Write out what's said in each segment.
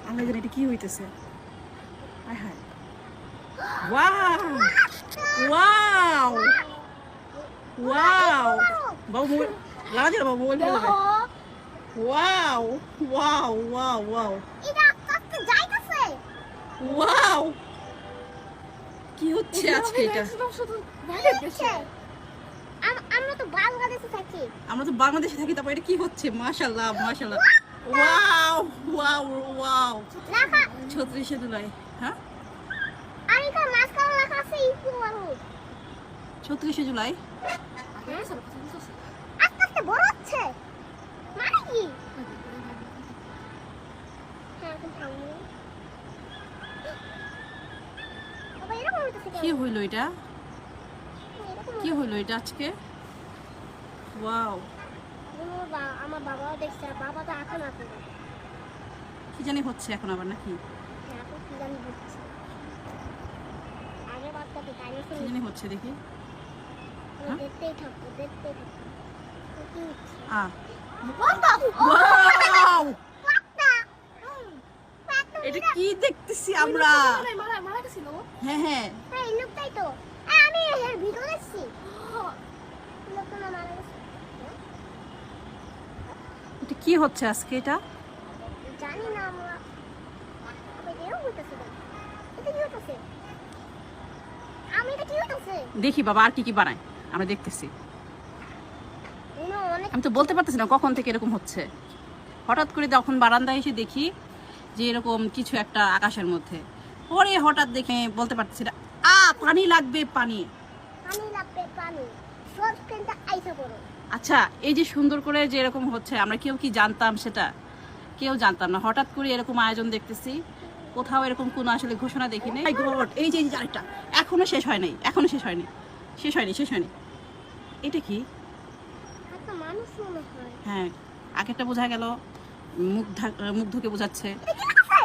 আল্লাহ জানে এটা কি হইতেছে। হায় হায়, ওয়াও ওয়াও ওয়াও, বাবু লাগা দিল, বাবু মোবাইল ফেলে দেবে। ওয়াও ওয়াও ওয়াও ওয়াও, এটা আস্তে যাইতেছে। ওয়াও, কি হচ্ছে আজকে এটা? আমরা তো বাংলাদেশে থাকি। আমরা তো বাংলাদেশে থাকি, তারপর এটা কি হচ্ছে? মাশাআল্লাহ মাশাআল্লাহ, ওয়াও ওয়াও ওয়াও, লেখা 36 জুলাই। হ্যাঁ, আমি তো মাঝখানে লেখা আছে ইকো মানুষ। 36 জুলাই। আস্তে আস্তে বড় হচ্ছে মানে কি? হ্যাঁ, এখন থামো। বাবা এরকম হইতেছে কেন? কি হইলো এটা? এরকম কি হইলো এটা আজকে? ওয়াও, আমার বাবাও দেখছে, আর বাবা তো এখন আছে। কি জানি হচ্ছে এখন আবার নাকি? এখন কি জানি হচ্ছে। আগে বাচ্চাকে ডাইনোসর কি জানি হচ্ছে দেখি। হ্যাঁ? দেখতেই থাকবো, দেখতেই থাকবো। কি হচ্ছে? ওয়াও, পাতা। এটা কি দেখতেছি আমরা? হ্যাঁ হ্যাঁ, হ্যাঁ, এই লোকটাই তো। আমি এর ভিডিও দেখছি। লোকটা না মারা গেছে। এটা কি হচ্ছে আজকে এটা? জানি না আমরা। আবে এরকম হইতেছে কেন? এটা কি হইতেছে? এটা কি হইতেছে? দেখি বাবা আর কি কি বানায়, আমরা দেখতেছি। অনেক আমি তো বলতে পারতেছি না কখন থেকে এরকম হচ্ছে। হঠাৎ করে যখন বারান্দায় এসে দেখি যে এরকম কিছু একটা আকাশের মধ্যে, পরে হঠাৎ দেখে বলতে পারতেছি না। পানি লাগবে, পানি। পানি লাগবে, পানি। সব স্ক্রিনটা আইসা পড়ো। আচ্ছা, এই যে সুন্দর করে যে এরকম হচ্ছে, আমরা কেউ কি জানতাম সেটা? কেউ জানতাম না, হঠাৎ করে এরকম আয়োজন দেখতেছি। কোথাও এরকম কোনো আসলে ঘোষণা দেখিনি। এই যে আরেকটা, এখনো শেষ হয় নাই, এখনো শেষ হয়নি, শেষ হয়নি, শেষ হয়নি। এটা কি? একটা মানুষ মনে হয়। হ্যাঁ, আগেরটা বোঝা গেল মুগ্ধকে বোঝাচ্ছে। এটা কি হইতেছে?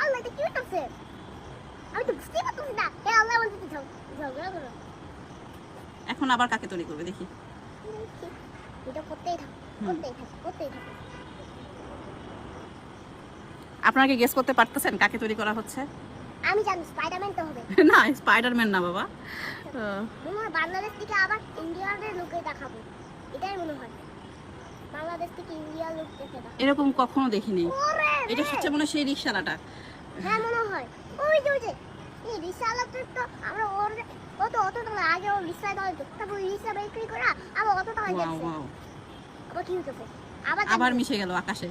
আল্লাহ, এটা কি হইতেছে? আমি তো বুঝতেই পারতেছি না। হে আল্লাহ, বলতে তো ঝগড়া করো। এখন আবার কাকে তৈরি করবে দেখি। এটা করতেই থাকো, করতেই থাকো, করতেই থাকো। আপনারা কি গেস করতে পারতেছেন কাকে তৈরি করা হচ্ছে? আমি জানি স্পাইডারম্যান তো হবে। না, স্পাইডারম্যান না বাবা। মনে হয় বাংলাদেশ থেকে আবার ইন্ডিয়ার লোকে দেখাবো, এটাই মনে হয়। বাংলাদেশ থেকে ইন্ডিয়ার লোক দেখে দেখাবো। এরকম কখনো দেখিনি। ওরে এটা রে! হচ্ছে মনে হয় সেই রিকশালাটা। হ্যাঁ, মনে হয়। ওই যে এই রিক্সাওয়ালাটা তো আমরা অত টাকা আগে ও রিক্সায় দাঁড়াতো, তারপর রিক্সা বিক্রি করা আবার অত টাকা ওয়াও যাচ্ছে। ওয়াও, আবার কি হইতেছে? আবার মিশে গেল আকাশে।